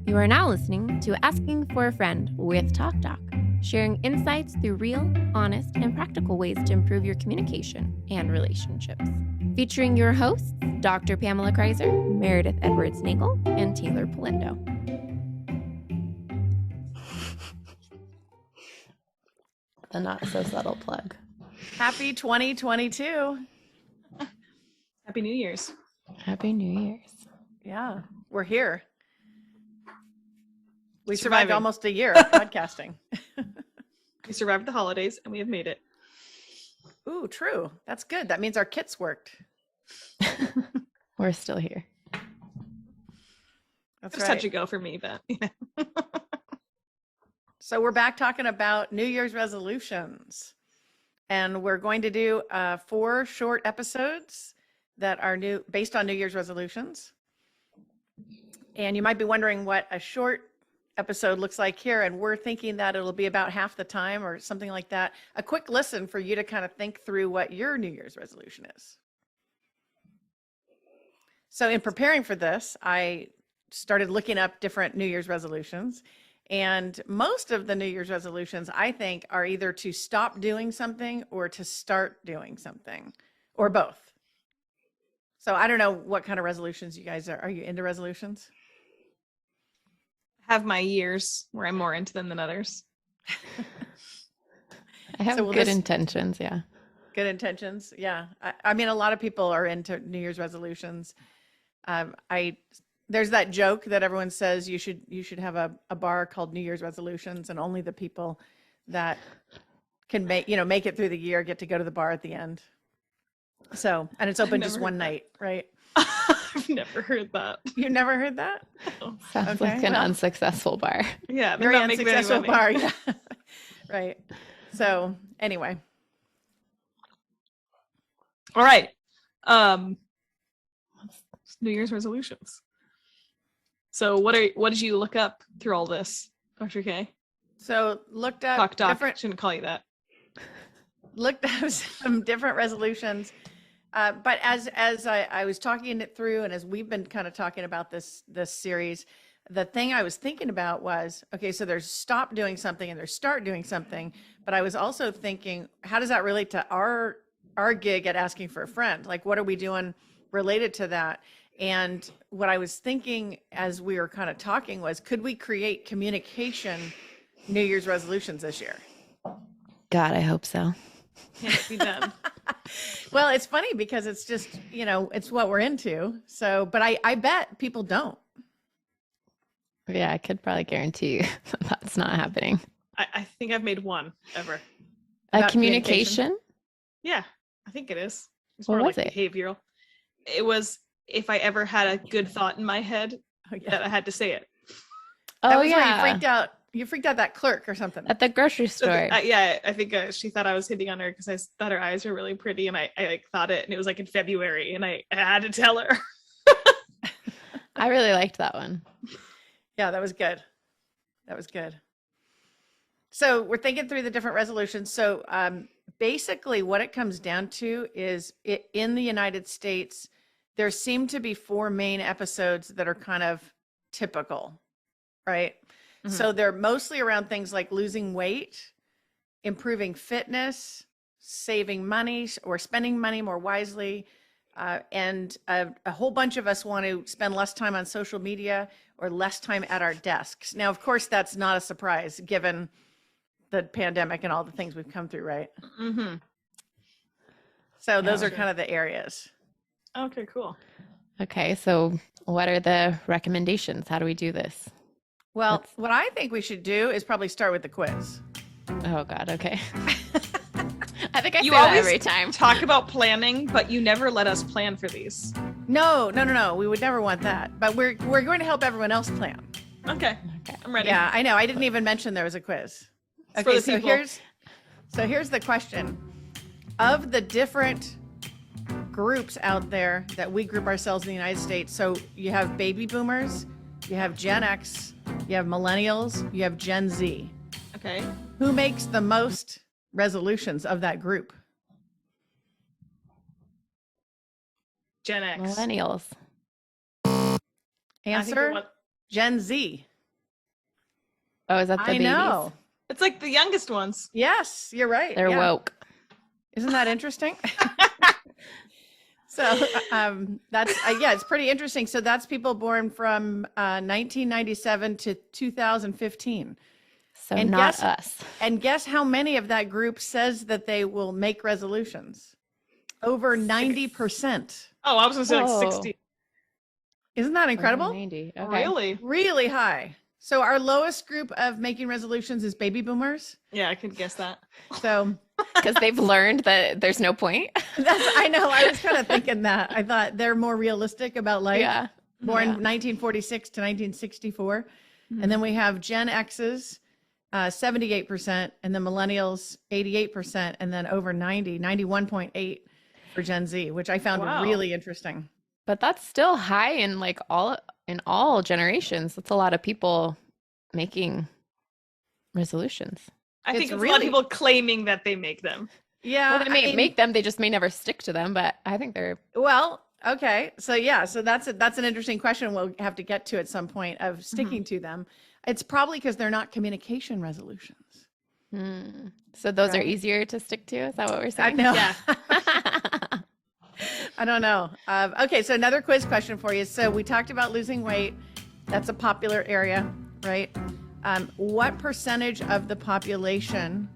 You are now listening to Asking for a Friend with TalkDoc, sharing insights through real, honest, and practical ways to improve your communication and relationships. Featuring your hosts, Dr. Pamela Kreiser, Meredith Edwards-Nagel, and Taylor Polindo. The not so subtle plug. Happy 2022. Happy New Year's. Happy New Year's. Yeah, we're here. We Surviving. survived almost a year of podcasting. We survived the holidays and we have made it. Ooh, true. That's good. That means our kits worked. We're still here. That's It was right. touch and go for me, but So we're back talking about New Year's resolutions. And we're going to do 4 short episodes that are based on New Year's resolutions. And you might be wondering what a short episode looks like here. And we're thinking that it'll be about half the time or something like that. A quick listen for you to kind of think through what your New Year's resolution is. So in preparing for this, I started looking up different New Year's resolutions. And most of the New Year's resolutions, I think, are either to stop doing something or to start doing something, or both. So I don't know what kind of resolutions you guys are. Are you into resolutions? I have my years where I'm more into them than others. I have good intentions, yeah. Good intentions, yeah. I mean, a lot of people are into New Year's resolutions. There's that joke that everyone says you should have a bar called New Year's resolutions, and only the people that can make it through the year get to go to the bar at the end. So, and it's open just one night, right? I've never heard that. You've never heard that? Sounds like an unsuccessful bar. Yeah, they're Very not making any unsuccessful money. bar. Yeah. Right. So anyway. All right. New Year's resolutions. So what did you look up through all this, Dr. K? So looked up TalkDoc shouldn't call you that. Looked up some different resolutions. But as I was talking it through, and as we've been kind of talking about this series, the thing I was thinking about was, okay, so there's stop doing something and there's start doing something. But I was also thinking, how does that relate to our gig at Asking for a Friend? Like, what are we doing related to that? And what I was thinking as we were kind of talking was, could we create communication New Year's resolutions this year? God, I hope so. Can it be done? Well, it's funny because it's just, it's what we're into. So, but I bet people don't. Yeah, I could probably guarantee you that's not happening. I think I've made one ever. A communication? Yeah, I think it is. It's What more was like it? behavioral. It was if I ever had a good thought in my head that I had to say it. Oh, That was where yeah. you freaked out that clerk or something. At the grocery store. Yeah, I think she thought I was hitting on her because I thought her eyes were really pretty, and I like thought it, and it was like in February, and I had to tell her. I really liked that one. Yeah, that was good. That was good. So we're thinking through the different resolutions. So basically what it comes down to is in the United States, there seem to be 4 main episodes that are kind of typical, right? Mm-hmm. So they're mostly around things like losing weight, improving fitness, saving money or spending money more wisely. And a whole bunch of us want to spend less time on social media or less time at our desks. Now, of course, that's not a surprise given the pandemic and all the things we've come through, right? Mm-hmm. So those are kind of the areas. Okay, cool. Okay, so what are the recommendations? How do we do this? Well, what I think we should do is probably start with the quiz. Oh, God, okay. I think You say that always every time. talk about planning, but you never let us plan for these. No. We would never want that. But we're going to help everyone else plan. Okay. I'm ready. Yeah, I know. I didn't even mention there was a quiz. It's Okay, for the so here's the question. Of the different groups out there that we group ourselves in the United States, so you have baby boomers, you have Gen X, you have millennials, you have Gen Z. Okay. Who makes the most resolutions of that group? Gen X. Millennials. Answer, Gen Z. Oh, is that the I babies? know. It's like the youngest ones. Yes, you're right. They're Yeah. woke. Isn't that interesting? So that's yeah, it's pretty interesting. So that's people born from 1997 to 2015. So And not us. And guess how many of that group says that they will make resolutions? Over 90%. Oh, I was gonna say like Whoa. 60. Isn't that Over incredible? 90. Okay. Really? Really high. So our lowest group of making resolutions is baby boomers. Yeah, I could guess that. So Because they've learned that there's no point. I know. I was kind of thinking that. I thought they're more realistic about life. Yeah. Born Yeah. 1946 to 1964. And then we have Gen X's, 78%, and the millennials, 88%, and then over 91.8 for Gen Z, which I found Wow. really interesting. But that's still high in like all generations. That's a lot of people making resolutions. I think It's it's a lot of really- people claiming that they make them. Yeah. Well, they may I mean, make them, they just may never stick to them, but I think they're well, okay. So yeah, so that's an interesting question we'll have to get to at some point of sticking to them. It's probably because they're not communication resolutions. so those are Right. easier to stick to. Is that what we're I saying? know. Yeah. I don't know. Okay, so another quiz question for you. So we talked about losing weight. That's a popular area, right? What percentage of the population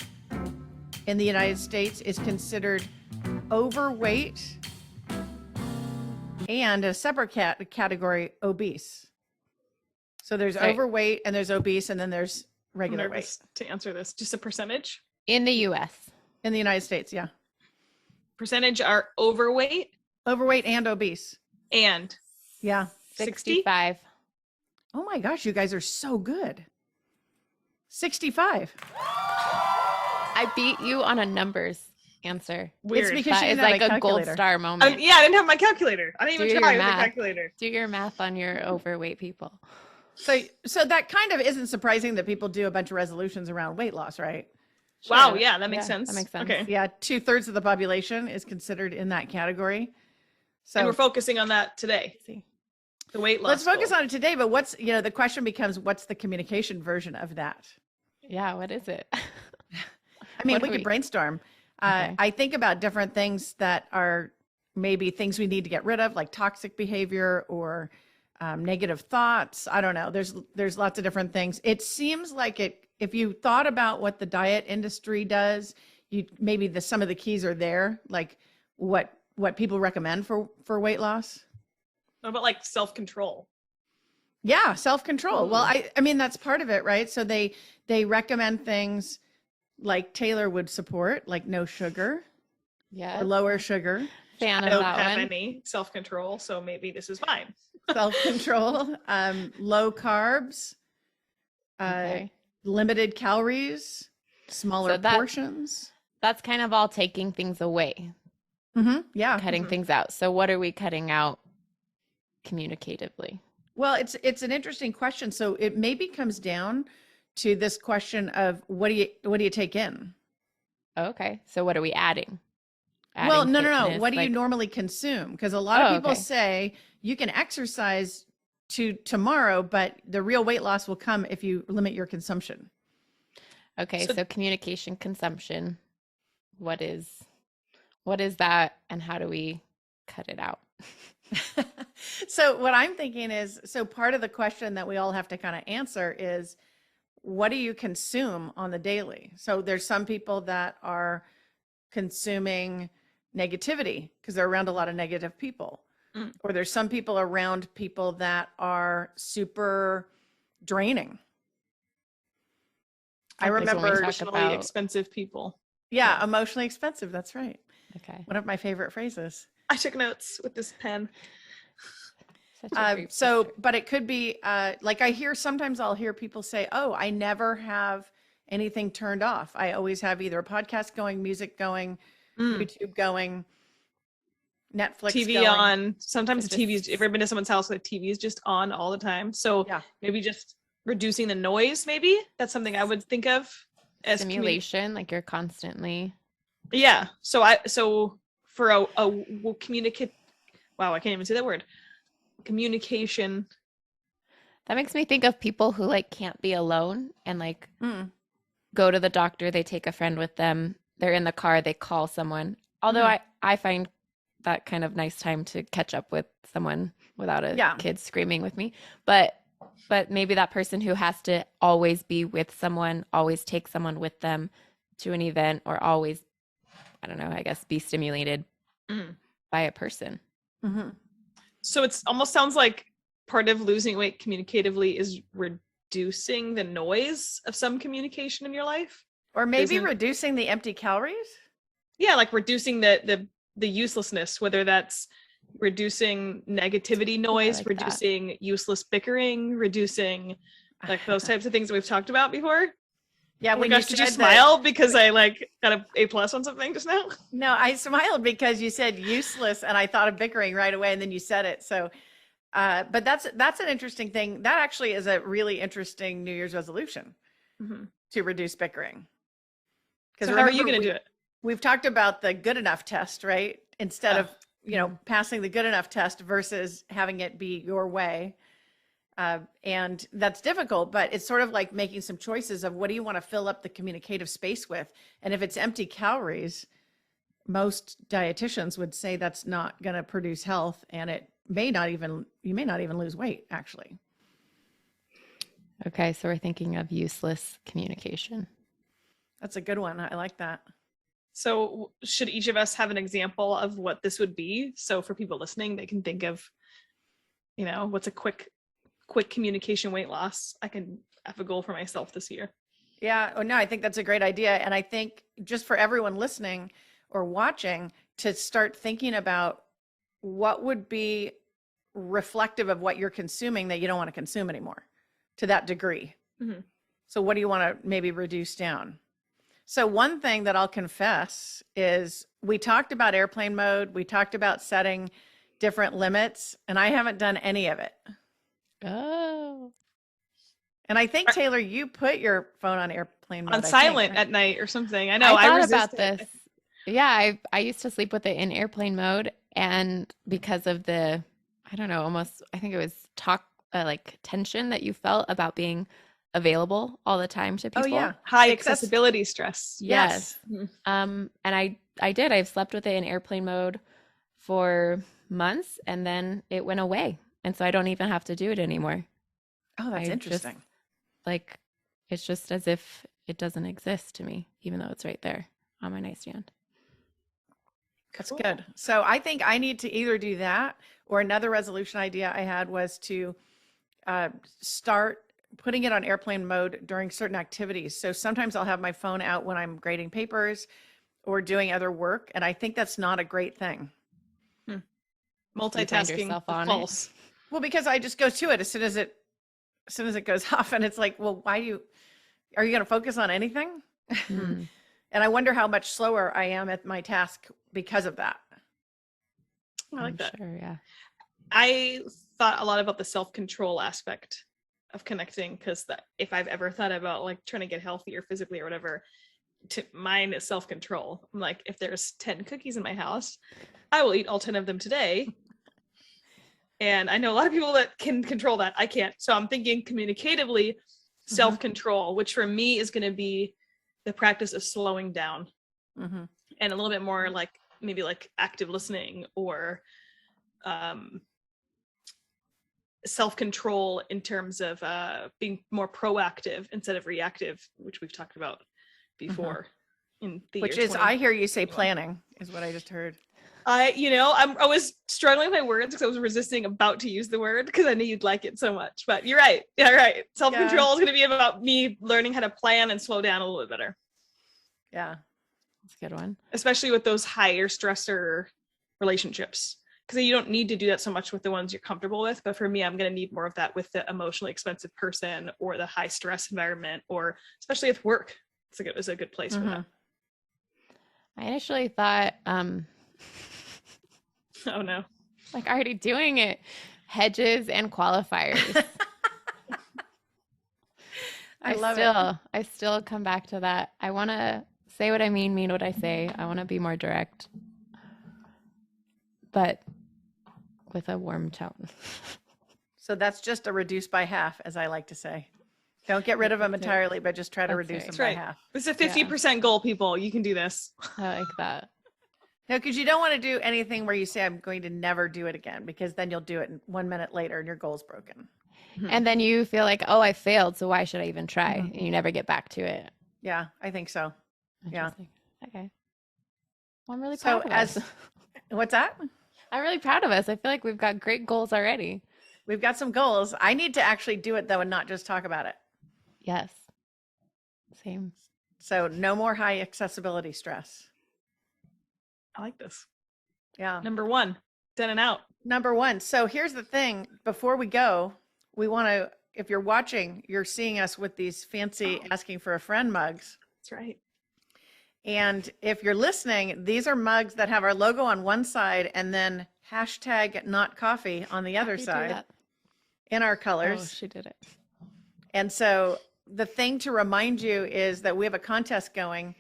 in the United States is considered overweight and a separate category, obese? So there's Right. overweight and there's obese and then there's I'm regular weight nervous to answer this. Just a percentage. In the US. in the United States. Yeah. Percentage are overweight Overweight and obese. and Yeah. 60. 65. Oh my gosh, you guys are so good. 65. I beat you on a numbers answer. Weird. It's because That she is didn't have like a a gold calculator. star moment. Yeah, I didn't have my calculator. I didn't Do even your try with the math. calculator. Do your math on your overweight people. So that kind of isn't surprising that people do a bunch of resolutions around weight loss, right? Wow, Sure. yeah, that makes Yeah, sense. that makes sense. Okay. Yeah, 2/3 of the population is considered in that category. So And we're focusing on that today. see. The weight loss. Let's focus goal. on it today, but the question becomes, what's the communication version of that? Yeah, what is it? I mean, What we do could we- brainstorm. Okay. I think about different things that are maybe things we need to get rid of, like toxic behavior or negative thoughts. I don't know. There's lots of different things. It seems like if you thought about what the diet industry does, maybe some of the keys are there, like what people recommend for weight loss. What about like self-control? Yeah, self-control. Well, I mean that's part of it, right? So they recommend things like Taylor would support, like no sugar Yeah. or lower sugar, Fan I of don't that have one. any self-control, so maybe this is fine. self-control, low carbs, Okay. limited calories, smaller So that- portions. That's kind of all taking things away, Yeah. cutting things out. So what are we cutting out communicatively? Well, it's an interesting question. So it maybe comes down to this question of what do you take in? Okay. So what are we adding? Well, Adding no. fitness, What do you like- normally consume? Because a lot of Oh, people okay. say you can exercise to tomorrow, but the real weight loss will come if you limit your consumption. Okay, So- so communication consumption. What is that and how do we cut it out? So what I'm thinking is, so part of the question that we all have to kind of answer is, what do you consume on the daily? So there's some people that are consuming negativity because they're around a lot of negative people. Mm. Or there's some people around people that are super draining. I Okay, so when we remember, talk Emotionally about- expensive people. yeah, emotionally expensive. That's right. Okay. One of my favorite phrases. I took notes with this pen. Such a great So, picture. but it could be like sometimes I'll hear people say, oh, I never have anything turned off. I always have either a podcast going, music going, YouTube going, Netflix TV going. on. Sometimes It's the TV is, just- if you've ever been to someone's house, the TV is just on all the time. So Yeah. maybe just reducing the noise, maybe. That's something I would think of as Stimulation, like you're constantly Yeah. So for a communicate, wow, I can't even say that word. Communication. That makes me think of people who like can't be alone and like Mm. go to the doctor, they take a friend with them, they're in the car, they call someone. Although Mhm. I find that kind of nice time to catch up with someone without a Yeah. kid screaming with me. But maybe that person who has to always be with someone, always take someone with them to an event, or always, I don't know, I guess be stimulated Mm. by a person. Mm-hmm. So it's almost sounds like part of losing weight communicatively is reducing the noise of some communication in your life. Or maybe Isn't- reducing the empty calories. Yeah, like reducing the uselessness, whether that's reducing negativity noise, like that. reducing useless bickering, reducing like those types of things that we've talked about before. Yeah, Oh my when gosh, did you said that- smile because I like got a A+ on something just now? No, I smiled because you said useless, and I thought of bickering right away, and then you said it. So, but that's an interesting thing. That actually is a really interesting New Year's resolution Mm-hmm. to reduce bickering. So how are you going to do it? We've talked about the good enough test, right? Instead of passing the good enough test versus having it be your way. And that's difficult, but it's sort of like making some choices of what do you want to fill up the communicative space with. And if it's empty calories, most dietitians would say that's not going to produce health, and you may not even lose weight, actually. Okay, so we're thinking of useless communication. That's a good one. I like that. So should each of us have an example of what this would be? So for people listening, they can think of, what's a quick communication weight loss. I can have a goal for myself this year. Yeah. Oh, no, I think that's a great idea. And I think just for everyone listening or watching to start thinking about what would be reflective of what you're consuming that you don't want to consume anymore to that degree. Mm-hmm. So what do you want to maybe reduce down? So one thing that I'll confess is we talked about airplane mode. We talked about setting different limits, and I haven't done any of it. Oh. And I think, Taylor, you put your phone on airplane mode. On silent at night or something. I know. I thought resist about this. Yeah, I used to sleep with it in airplane mode, and because of the, I don't know, almost, I think it was like tension that you felt about being available all the time to people. Oh, yeah. High accessibility stress. Yes. Mm-hmm. And I did. I've slept with it in airplane mode for months, and then it went away. And so I don't even have to do it anymore. Oh, that's interesting. It's just as if it doesn't exist to me, even though it's right there on my nightstand. That's good. So I think I need to either do that, or another resolution idea I had was to start putting it on airplane mode during certain activities. So sometimes I'll have my phone out when I'm grading papers or doing other work. And I think that's not a great thing. Multitasking false. Well, because I just go to it as soon as it goes off, and it's like, well, are you going to focus on anything? Mm. And I wonder how much slower I am at my task because of that. I like that. Sure, yeah. I thought a lot about the self-control aspect of connecting, because if I've ever thought about like trying to get healthier physically or whatever, mine is self-control. I'm like, if there's 10 cookies in my house, I will eat all 10 of them today. And I know a lot of people that can control that. I can't. So I'm thinking communicatively, self-control, which for me is going to be the practice of slowing down and a little bit more like maybe like active listening or self-control in terms of being more proactive instead of reactive, which we've talked about before. In the which year is, I hear you say planning is what I just heard. I was struggling with my words because I was resisting about to use the word because I knew you'd like it so much. But you're right. Yeah, right. Self-control is going to be about me learning how to plan and slow down a little bit better. Yeah. That's a good one. Especially with those higher stressor relationships. Because you don't need to do that so much with the ones you're comfortable with. But for me, I'm going to need more of that with the emotionally expensive person or the high stress environment, or especially with work. It's a good place for that. I initially thought, oh no, like already doing it, hedges and qualifiers. I still come back to that. I want to say what I mean what I say. I want to be more direct, but with a warm tone. So that's just a reduce by half, as I like to say. Don't get rid of them That's it. entirely, but just try to That's reduce right. them That's by right. half. It's a 50% goal, people. You can do this. I like that. No, because you don't want to do anything where you say, I'm going to never do it again, because then you'll do it 1 minute later and your goal's broken. And then you feel like, oh, I failed, so why should I even try? Mhm. And you never get back to it. Yeah, I think so. Yeah. Interesting. Okay. Well, I'm really So proud of us. What's that? I'm really proud of us. I feel like we've got great goals already. We've got some goals. I need to actually do it, though, and not just talk about it. Yes. Same. So no more high accessibility stress. I like this. Yeah. Number 1, done and out. Number 1. So here's the thing. Before we go, we want to, if you're watching, you're seeing us with these fancy asking for a friend mugs. That's right. And if you're listening, these are mugs that have our logo on one side and then hashtag not coffee on the other How'd you do side that? in our Oh, colors. she did it. And so the thing to remind you is that we have a contest going,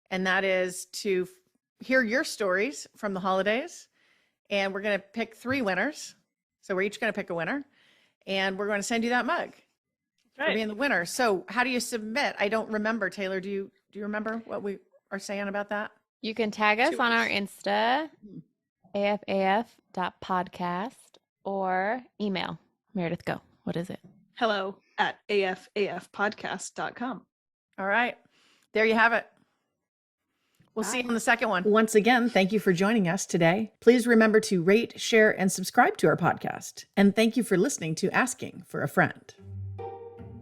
and that is to hear your stories from the holidays. And we're going to pick 3 winners. So we're each going to pick a winner, and we're going to send you that mug for Right. being the winner. So how do you submit? I don't remember, Taylor. Do you remember what we are saying about that? You can tag us Two on our words. Insta, afaf.podcast, or email. Meredith, go. What is it? hello@afafpodcast.com. All right. There you have it. We'll see you Bye. on the second one. Once again, thank you for joining us today. Please remember to rate, share, and subscribe to our podcast. And thank you for listening to Asking for a Friend.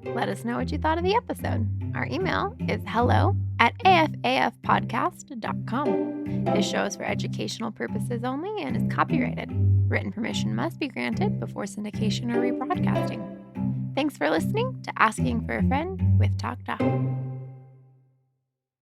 Let us know what you thought of the episode. Our email is hello@afafpodcast.com. This show is for educational purposes only and is copyrighted. Written permission must be granted before syndication or rebroadcasting. Thanks for listening to Asking for a Friend with TalkDoc.